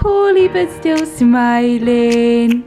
poorly but still smiling.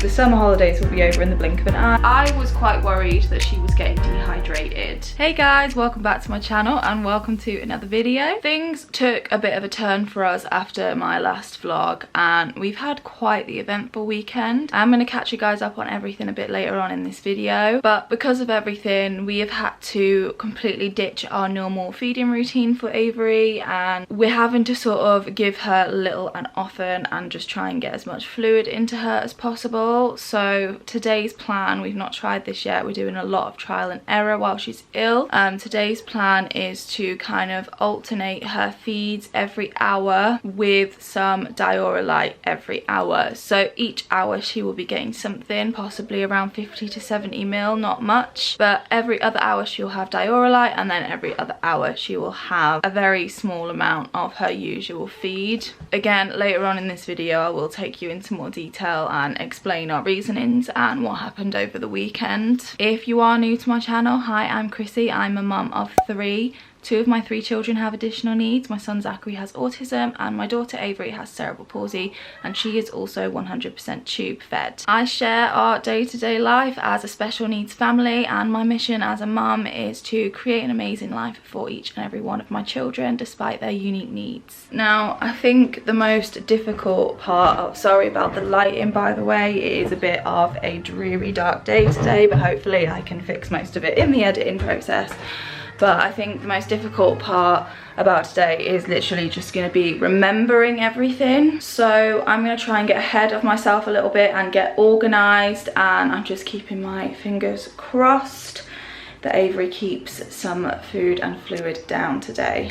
The summer holidays will be over in the blink of an eye. I was quite worried that she was getting dehydrated. Hey guys, welcome back to my channel and welcome to another video. Things took a bit of a turn for us after my last vlog and we've had quite the eventful weekend. I'm going to catch you guys up on everything a bit later on in this video, but because of everything we have had to completely ditch our normal feeding routine for Avery and we're having to sort of give her little and often and just try and get as much fluid into her as possible. So today's plan, we've not tried this yet, we're doing a lot of trial and error while she's ill. Today's plan is to kind of alternate her feeds every hour with some Diorolite every hour. So each hour she will be getting something, possibly around 50 to 70 ml, not much, but every other hour she'll have Diorolite and then every other hour she will have a very small amount of her usual feed. Again, later on in this video I will take you into more detail and explain our reasonings and what happened over the weekend. If you are new to my channel, hi, I'm Chrissy. I'm a mum of 3. 2 of my 3 children have additional needs. My son Zachary has autism and my daughter Avery has cerebral palsy and she is also 100% tube fed. I share our day-to-day life as a special needs family and my mission as a mum is to create an amazing life for each and every one of my children despite their unique needs. Now I think the most difficult part of, sorry about the lighting by the way, it is a bit of a dreary dark day today but hopefully I can fix most of it in the editing process. But I think the most difficult part about today is literally just going to be remembering everything. So I'm going to try and get ahead of myself a little bit and get organised, and I'm just keeping my fingers crossed that Avery keeps some food and fluid down today.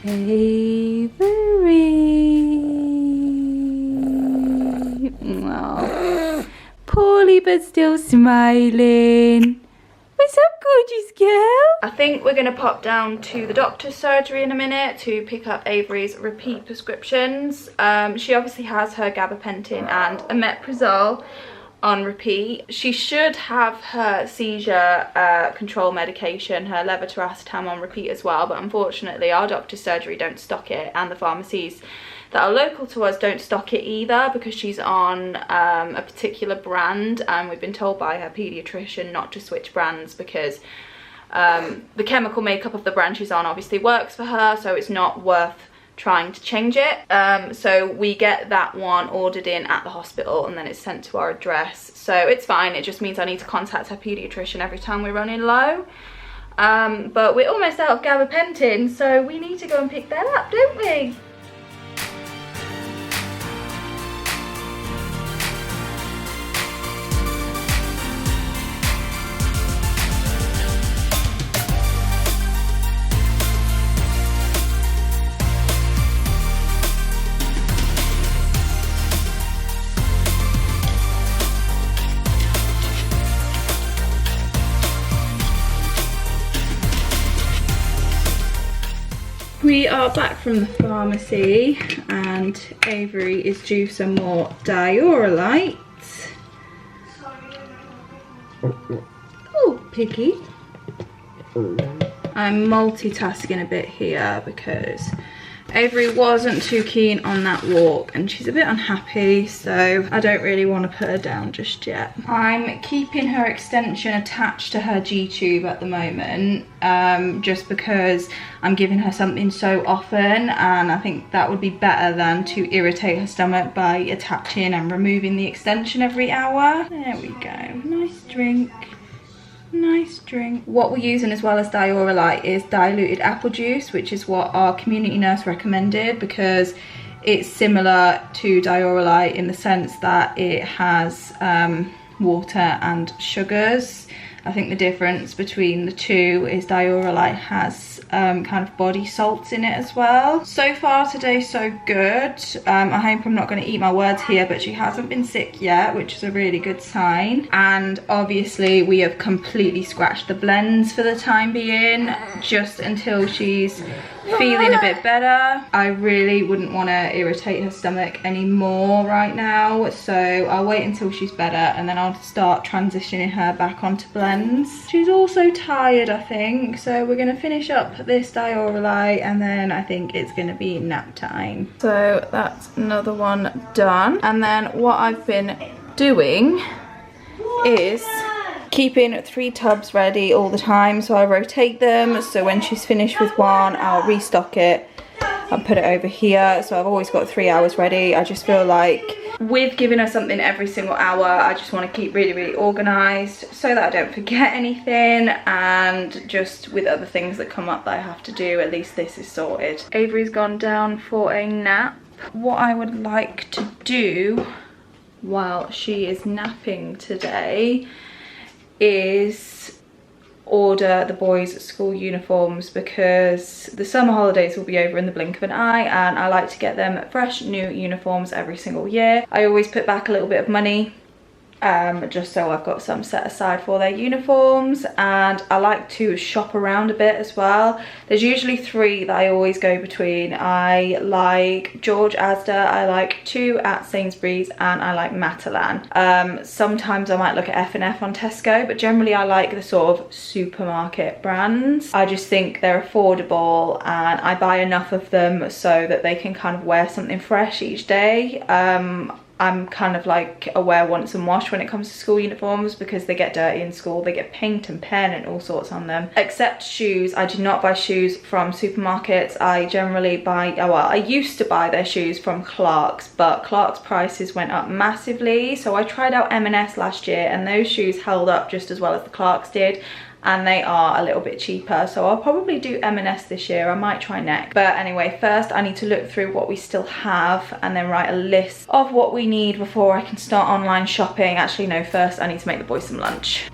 Avery. Oh, poorly but still smiling. What's up, gorgeous girl? I think we're going to pop down to the doctor's surgery in a minute to pick up Avery's repeat prescriptions. She obviously has her gabapentin and omeprazole on repeat. She should have her seizure control medication, her levetiracetam, on repeat as well, but unfortunately our doctor's surgery don't stock it and the pharmacies that are local to us don't stock it either because she's on a particular brand and we've been told by her paediatrician not to switch brands because the chemical makeup of the brand she's on obviously works for her, so it's not worth trying to change it. So we get that one ordered in at the hospital and then it's sent to our address, so it's fine. It just means I need to contact her paediatrician every time we're running low, but we're almost out of gabapentin, so we need to go and pick that up, don't we? We are back from the pharmacy and Avery is due some more Diorolite. Oh, piggy. I'm multitasking a bit here because Avery wasn't too keen on that walk and she's a bit unhappy, so I don't really want to put her down just yet. I'm keeping her extension attached to her G-tube at the moment, just because I'm giving her something so often, and I think that would be better than to irritate her stomach by attaching and removing the extension every hour. There we go, nice drink. Nice drink. What we're using as well as Diorolite is diluted apple juice, which is what our community nurse recommended, because it's similar to Diorolite in the sense that it has water and sugars. I think the difference between the two is Diorolite has kind of body salts in it as well. So far today, so good. I hope I'm not going to eat my words here, but she hasn't been sick yet, which is a really good sign. And obviously we have completely scratched the blends for the time being, just until she's feeling a bit better. I really wouldn't want to irritate her stomach anymore right now, so I'll wait until she's better and then I'll start transitioning her back onto blends. She's also tired, I think, so we're going to finish up this Diorolite and then I think it's going to be nap time. So that's another one done, and then what I've been doing is keeping 3 tubs ready all the time, so I rotate them, so when she's finished with one I'll restock it and put it over here. So I've always got 3 hours ready. I just feel like with giving her something every single hour, I just want to keep really organized so that I don't forget anything, and just with other things that come up that I have to do, at least this is sorted. Avery's gone down for a nap. What I would like to do while she is napping today is order the boys' school uniforms, because the summer holidays will be over in the blink of an eye and I like to get them fresh new uniforms every single year. I always put back a little bit of money just so I've got some set aside for their uniforms, and I like to shop around a bit as well. There's usually 3 that I always go between. I like George Asda, I like 2 at Sainsbury's, and I like Matalan. Sometimes I might look at F&F on Tesco, but generally I like the sort of supermarket brands. I just think they're affordable and I buy enough of them so that they can kind of wear something fresh each day. I'm kind of like a wear once and wash when it comes to school uniforms, because they get dirty in school, they get paint and pen and all sorts on them. Except shoes. I do not buy shoes from supermarkets. I generally buy, well, I used to buy their shoes from Clark's, but Clark's prices went up massively. So I tried out M&S last year and those shoes held up just as well as the Clark's did, and they are a little bit cheaper, so I'll probably do M&S this year. I might try Neck. But anyway, first I need to look through what we still have and then write a list of what we need before I can start online shopping. Actually no, first I need to make the boys some lunch.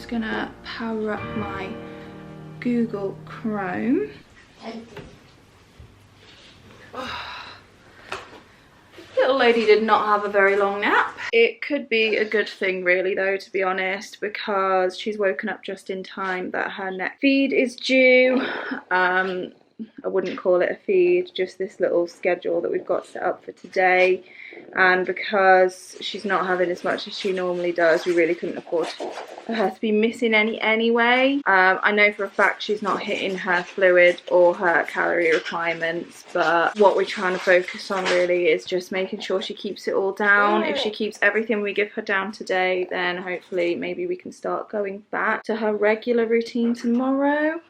Gonna power up my Google Chrome. Little lady did not have a very long nap. It could be a good thing really though, to be honest, because she's woken up just in time that her next feed is due. I wouldn't call it a feed, just this little schedule that we've got set up for today. And because she's not having as much as she normally does, we really couldn't afford for her to be missing any anyway. I know for a fact she's not hitting her fluid or her calorie requirements, but what we're trying to focus on really is just making sure she keeps it all down. If she keeps everything we give her down today, then hopefully maybe we can start going back to her regular routine tomorrow.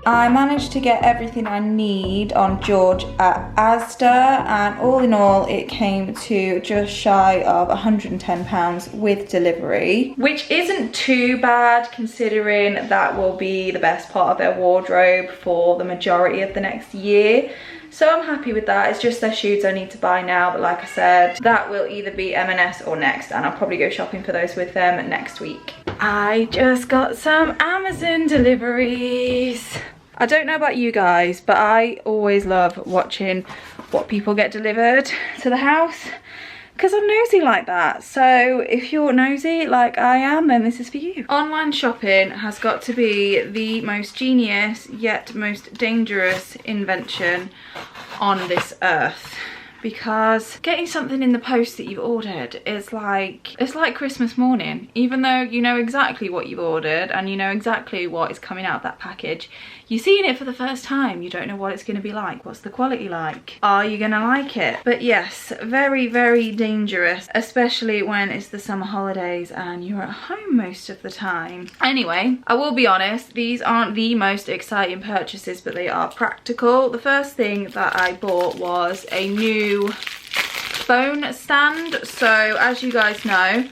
I managed to get everything I need on George at Asda, and all in all it came to just shy of £110 with delivery, which isn't too bad considering that will be the best part of their wardrobe for the majority of the next year. So I'm happy with that. It's just their shoes I need to buy now, but like I said, that will either be M&S or Next, and I'll probably go shopping for those with them next week. I just got some Amazon deliveries. I don't know about you guys, but I always love watching what people get delivered to the house, because I'm nosy like that. So if you're nosy like I am, then this is for you. Online shopping has got to be the most genius yet most dangerous invention on this earth, because getting something in the post that you've ordered is like, it's like Christmas morning. Even though you know exactly what you've ordered and you know exactly what is coming out of that package, you're seeing it for the first time. You don't know what it's going to be like. What's the quality like? Are you going to like it? But yes, very, very dangerous, especially when it's the summer holidays and you're at home most of the time. Anyway, I will be honest, these aren't the most exciting purchases, but they are practical. The first thing that I bought was a new phone stand. So as you guys know,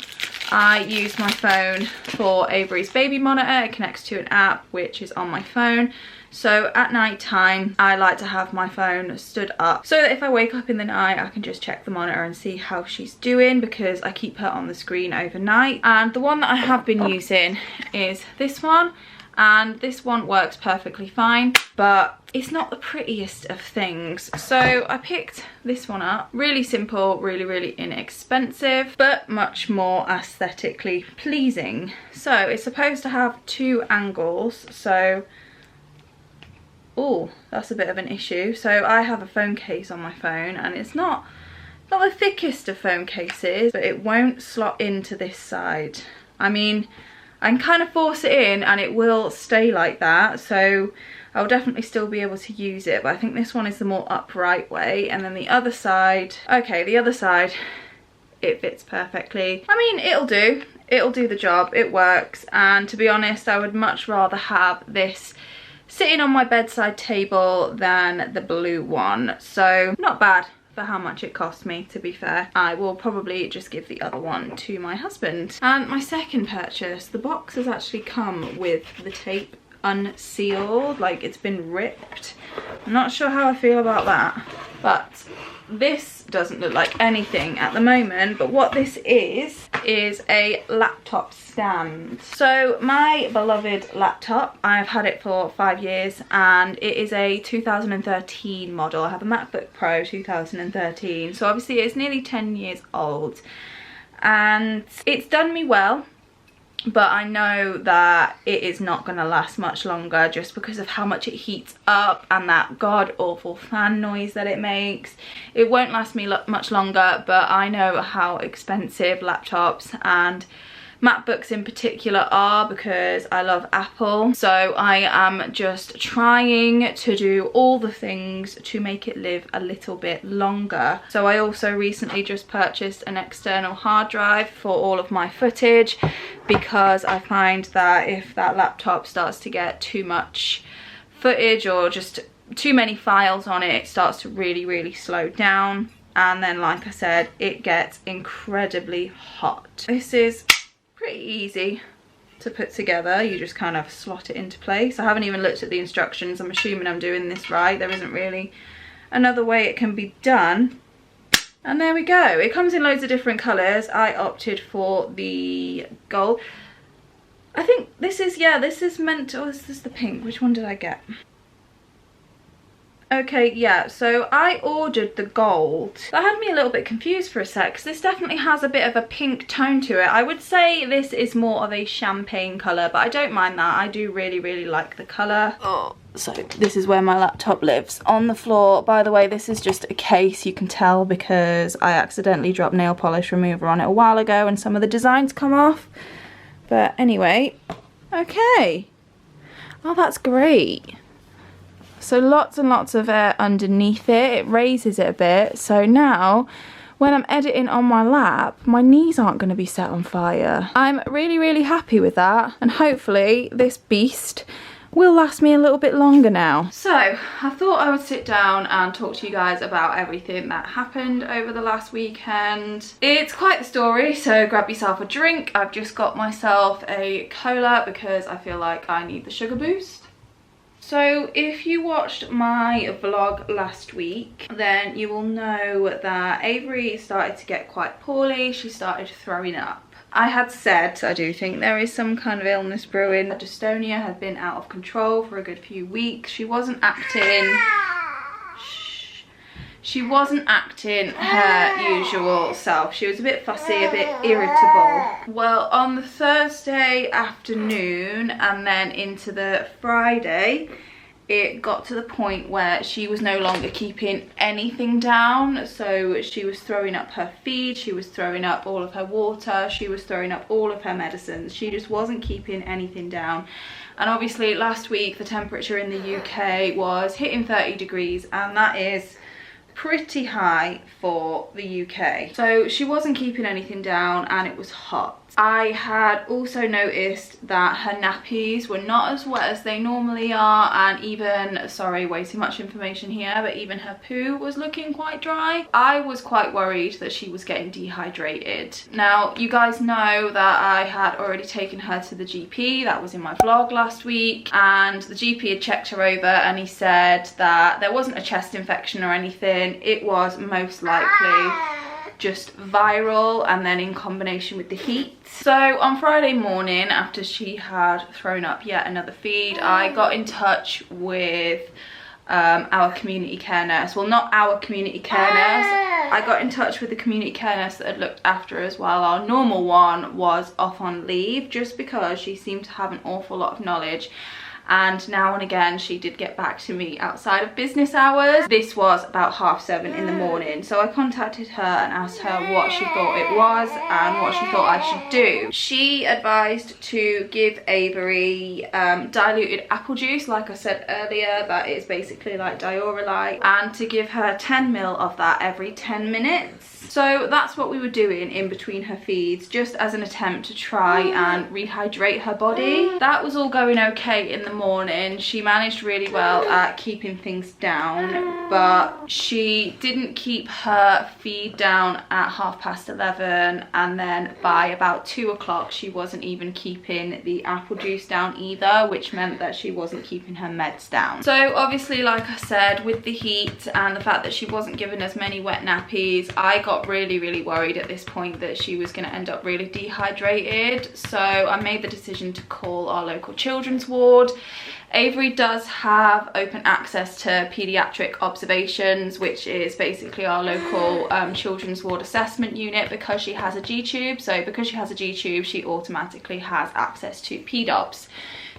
I use my phone for Avery's baby monitor. It connects to an app which is on my phone. So at night time, I like to have my phone stood up so that if I wake up in the night, I can just check the monitor and see how she's doing, because I keep her on the screen overnight. And the one that I have been using is this one. And this one works perfectly fine, but it's not the prettiest of things. So I picked this one up. Really simple, really, really inexpensive, but much more aesthetically pleasing. So it's supposed to have 2 angles. So, oh, that's a bit of an issue. So I have a phone case on my phone, and it's not the thickest of phone cases, but it won't slot into this side. I mean, I can kind of force it in and it will stay like that, so I'll definitely still be able to use it, but I think this one is the more upright way. And then the other side, okay, the other side, it fits perfectly. I mean, it'll do the job, it works. And to be honest, I would much rather have this sitting on my bedside table than the blue one. So not bad for how much it cost me, to be fair. I will probably just give the other one to my husband. And my second purchase, the box has actually come with the tape unsealed, like it's been ripped. I'm not sure how I feel about that, but this doesn't look like anything at the moment. But what this is a laptop stand. So my beloved laptop, I've had it for 5 years, and it is a 2013 model. I have a MacBook Pro 2013, so obviously it's nearly 10 years old, and it's done me well. But I know that it is not going to last much longer, just because of how much it heats up and that god-awful fan noise that it makes. It won't last me much longer, but I know how expensive laptops and MacBooks in particular are, because I love Apple. So I am just trying to do all the things to make it live a little bit longer. So I also recently just purchased an external hard drive for all of my footage, because I find that if that laptop starts to get too much footage or just too many files on it, it starts to really, really slow down. And then, like I said, it gets incredibly hot. This is pretty easy to put together. You just kind of slot it into place. I haven't even looked at the instructions. I'm assuming I'm doing this right. There isn't really another way it can be done. And there we go. It comes in loads of different colours. I opted for the gold. I think this is, yeah, this is meant to, or is this the pink? Which one did I get? Okay, yeah, so I ordered the gold. That had me a little bit confused for a sec, because this definitely has a bit of a pink tone to it. I would say this is more of a champagne colour, but I don't mind that. I do really, really like the colour. Oh, so this is where my laptop lives, on the floor. By the way, this is just a case, you can tell, because I accidentally dropped nail polish remover on it a while ago and some of the designs come off. But anyway, okay. Oh, that's great. So lots and lots of air underneath it. It raises it a bit. So now when I'm editing on my lap, my knees aren't going to be set on fire. I'm really, really happy with that. And hopefully this beast will last me a little bit longer now. So I thought I would sit down and talk to you guys about everything that happened over the last weekend. It's quite the story, so grab yourself a drink. I've just got myself a cola because I feel like I need the sugar boost. So if you watched my vlog last week, then you will know that Avery started to get quite poorly. She started throwing up. I had said I do think there is some kind of illness brewing. Dystonia had been out of control for a good few weeks. She wasn't acting her usual self. She was a bit fussy, a bit irritable. Well, on the Thursday afternoon and then into the Friday, it got to the point where she was no longer keeping anything down. So she was throwing up her feed, she was throwing up all of her water, she was throwing up all of her medicines. She just wasn't keeping anything down. And obviously last week the temperature in the UK was hitting 30 degrees, and that is pretty high for the UK. So she wasn't keeping anything down and it was hot. I had also noticed that her nappies were not as wet as they normally are, and even, sorry, way too much information here, but even her poo was looking quite dry. I was quite worried that she was getting dehydrated. Now, you guys know that I had already taken her to the GP. That was in my vlog last week, and the GP had checked her over and he said that there wasn't a chest infection or anything. It was most likely just viral, and then in combination with the heat. So on Friday morning, after she had thrown up yet another feed, I got in touch with our community care nurse. Well, not our community care nurse. I got in touch with the community care nurse that had looked after her as well. Our normal one was off on leave just because she seemed to have an awful lot of knowledge. And now and again she did get back to me outside of business hours. This was about 7:30 in the morning, so I contacted her and asked her what she thought it was and what she thought I should do. She advised to give Avery diluted apple juice, like I said earlier, that is basically like Diorolite, and to give her 10 ml of that every 10 minutes. So that's what we were doing in between her feeds, just as an attempt to try and rehydrate her body. That was all going okay in the morning. She managed really well at keeping things down, but she didn't keep her feed down at 11:30, and then by about 2 o'clock she wasn't even keeping the apple juice down either, which meant that she wasn't keeping her meds down. So obviously, like I said, with the heat and the fact that she wasn't given as many wet nappies, I got really worried at this point that she was going to end up really dehydrated. So I made the decision to call our local children's ward. Avery does have open access to paediatric observations, which is basically our local children's ward assessment unit, because she has a G-tube. So because she has a G-tube, she automatically has access to paedobs.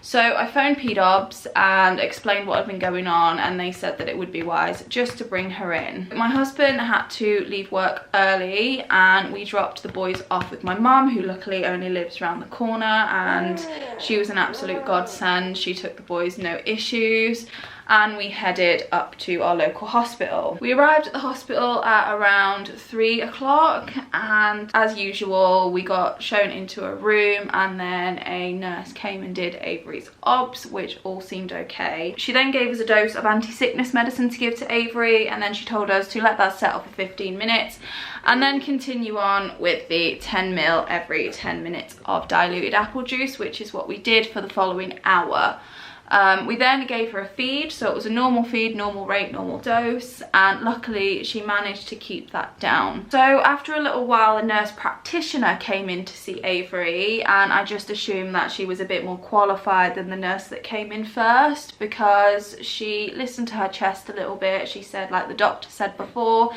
So I phoned paedobs and explained what had been going on, and they said that it would be wise just to bring her in. My husband had to leave work early and we dropped the boys off with my mum, who luckily only lives around the corner, and she was an absolute godsend. She took the boys no issues, and we headed up to our local hospital. We arrived at the hospital at around 3 o'clock, and as usual we got shown into a room, and then a nurse came and did Avery's obs, which all seemed okay. She then gave us a dose of anti-sickness medicine to give to Avery, and then she told us to let that settle for 15 minutes and then continue on with the 10 ml every 10 minutes of diluted apple juice, which is what we did for the following hour. We then gave her a feed, so it was a normal feed, normal rate, normal dose, and luckily she managed to keep that down. So after a little while, a nurse practitioner came in to see Avery, and I just assumed that she was a bit more qualified than the nurse that came in first, because she listened to her chest a little bit. She said, like the doctor said before,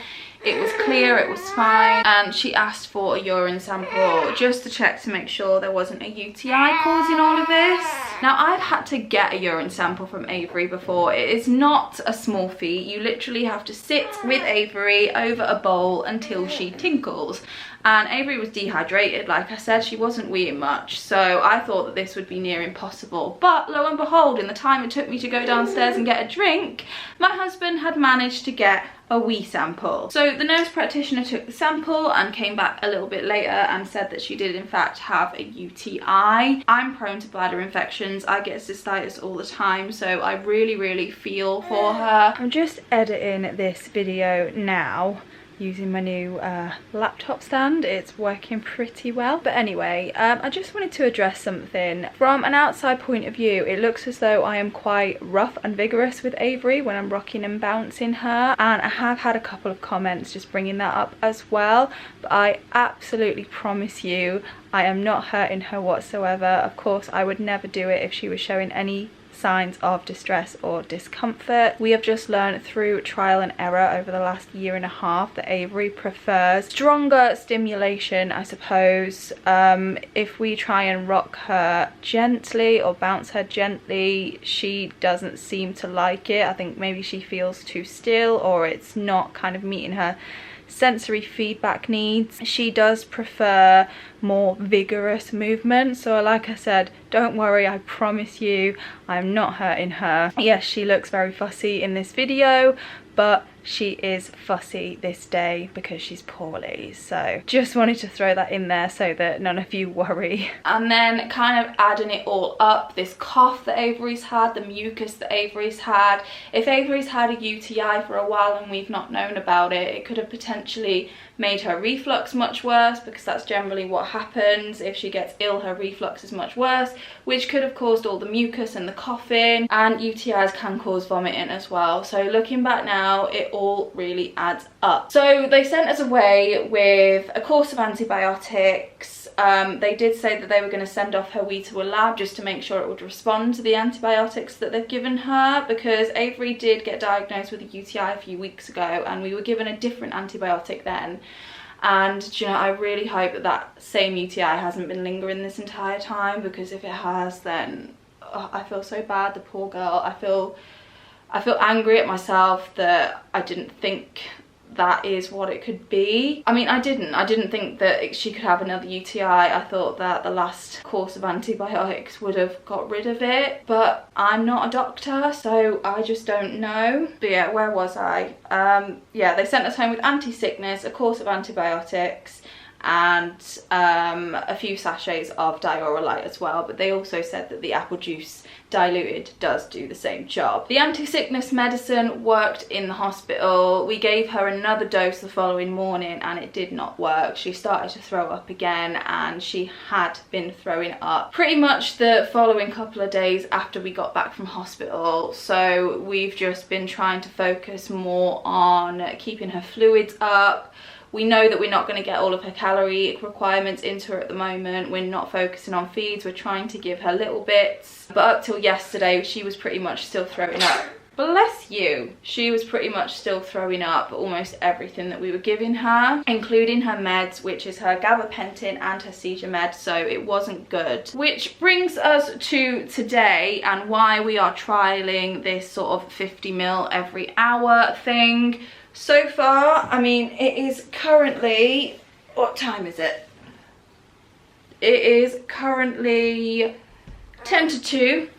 it was clear, it was fine, and she asked for a urine sample just to check to make sure there wasn't a UTI causing all of this. Now, I've had to get a urine sample from Avery before. It is not a small feat. You literally have to sit with Avery over a bowl until she tinkles. and Avery was dehydrated. Like I said, she wasn't weeing much, so I thought that this would be near impossible. But lo and behold, in the time it took me to go downstairs and get a drink, my husband had managed to get a wee sample. So the nurse practitioner took the sample and came back a little bit later and said that she did in fact have a UTI. I'm prone to bladder infections. I get cystitis all the time, so I really feel for her. I'm just editing this video now using my new laptop stand. It's working pretty well. But anyway, I just wanted to address something. From an outside point of view, it looks as though I am quite rough and vigorous with Avery when I'm rocking and bouncing her, and I have had a couple of comments just bringing that up as well, but I absolutely promise you I am not hurting her whatsoever. Of course, I would never do it if she was showing any signs of distress or discomfort. We have just learned through trial and error over the last year and a half that Avery prefers stronger stimulation, I suppose. If we try and rock her gently or bounce her gently, she doesn't seem to like it. I think maybe she feels too still, or it's not kind of meeting her sensory feedback needs. She does prefer more vigorous movement, so like I said, don't worry, I promise you I'm not hurting her. Yes, she looks very fussy in this video, but she is fussy this day because she's poorly. So just wanted to throw that in there so that none of you worry. And then kind of adding it all up, this cough that Avery's had, the mucus that Avery's had. If Avery's had a UTI for a while and we've not known about it, it could have potentially made her reflux much worse, because that's generally what happens. If she gets ill, her reflux is much worse, which could have caused all the mucus and the coughing, and UTIs can cause vomiting as well. So looking back now, it all really adds up. So they sent us away with a course of antibiotics. They did say that they were going to send off her wee to a lab just to make sure it would respond to the antibiotics that they've given her, because Avery did get diagnosed with a UTI a few weeks ago and we were given a different antibiotic then. And you know, I really hope that that same UTI hasn't been lingering this entire time, because if it has, then I feel so bad, the poor girl. I feel angry at myself that I didn't think that is what it could be. I mean, I didn't think that she could have another UTI. I thought that the last course of antibiotics would have got rid of it, but I'm not a doctor, so I just don't know. But yeah, where was I? Yeah, they sent us home with anti-sickness, a course of antibiotics, and a few sachets of Diorolite as well, but they also said that the apple juice diluted does do the same job. The anti-sickness medicine worked in the hospital. We gave her another dose the following morning and it did not work. She started to throw up again, and she had been throwing up pretty much the following couple of days after we got back from hospital. So we've just been trying to focus more on keeping her fluids up. We know that we're not going to get all of her calorie requirements into her at the moment. We're not focusing on feeds, we're trying to give her little bits. But up till yesterday, she was pretty much still throwing up. Bless you. She was pretty much still throwing up almost everything that we were giving her, including her meds, which is her gabapentin and her seizure med, so it wasn't good. Which brings us to today and why we are trialing this sort of 50 ml every hour thing. So far, I mean, it is currently, what time is it? It is currently 10 to 2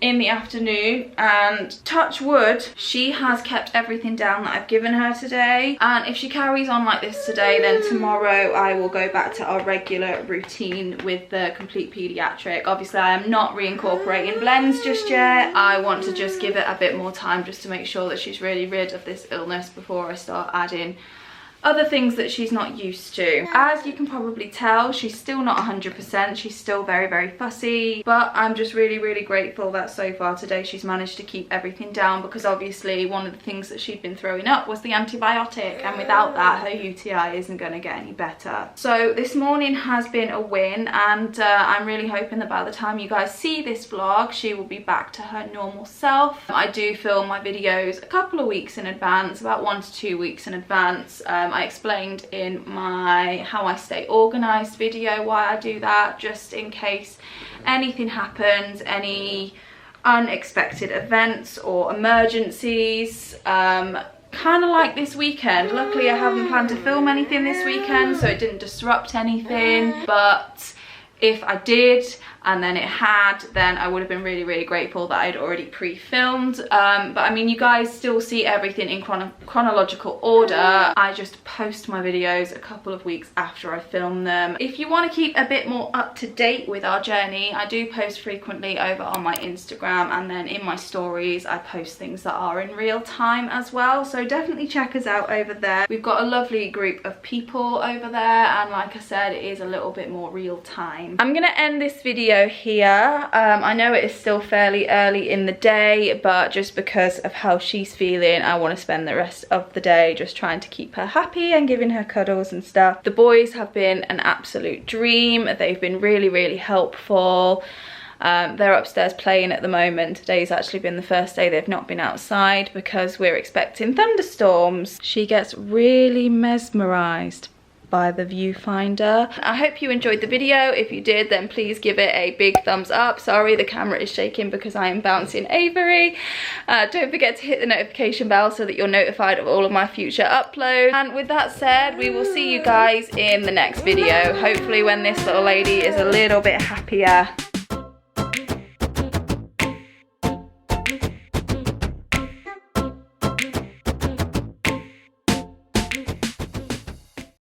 in the afternoon, and touch wood, she has kept everything down that I've given her today. And if she carries on like this today, then tomorrow I will go back to our regular routine with the complete pediatric. Obviously, I am not reincorporating blends just yet. I want to just give it a bit more time just to make sure that she's really rid of this illness before I start adding other things that she's not used to. As you can probably tell, she's still not 100%. She's still very fussy, but I'm just really grateful that so far today she's managed to keep everything down, because obviously one of the things that she'd been throwing up was the antibiotic, and without that her UTI isn't going to get any better. So this morning has been a win, and I'm really hoping that by the time you guys see this vlog, she will be back to her normal self. I do film my videos a couple of weeks in advance, about 1 to 2 weeks in advance. I explained in my how I stay organized video why I do that, just in case anything happens, any unexpected events or emergencies. kind of like this weekend. Luckily I haven't planned to film anything this weekend, so it didn't disrupt anything, but if I did and then it had, then I would have been really, really grateful that I'd already pre-filmed. But I mean, you guys still see everything in chronological order. I just post my videos a couple of weeks after I film them. If you want to keep a bit more up to date with our journey, I do post frequently over on my Instagram, and then in my stories I post things that are in real time as well, so definitely check us out over there. We've got a lovely group of people over there, and like I said, it is a little bit more real time. I'm gonna end this video here. I know it is still fairly early in the day, but just because of how she's feeling, I want to spend the rest of the day just trying to keep her happy and giving her cuddles and stuff. The boys have been an absolute dream. They've been really, really helpful. They're upstairs playing at the moment. Today's actually been the first day they've not been outside because we're expecting thunderstorms. She gets really mesmerized by the viewfinder. I hope you enjoyed the video. If you did, then please give it a big thumbs up. Sorry, the camera is shaking because I am bouncing Avery. Don't forget to hit the notification bell so that you're notified of all of my future uploads. And with that said, we will see you guys in the next video. Hopefully when this little lady is a little bit happier.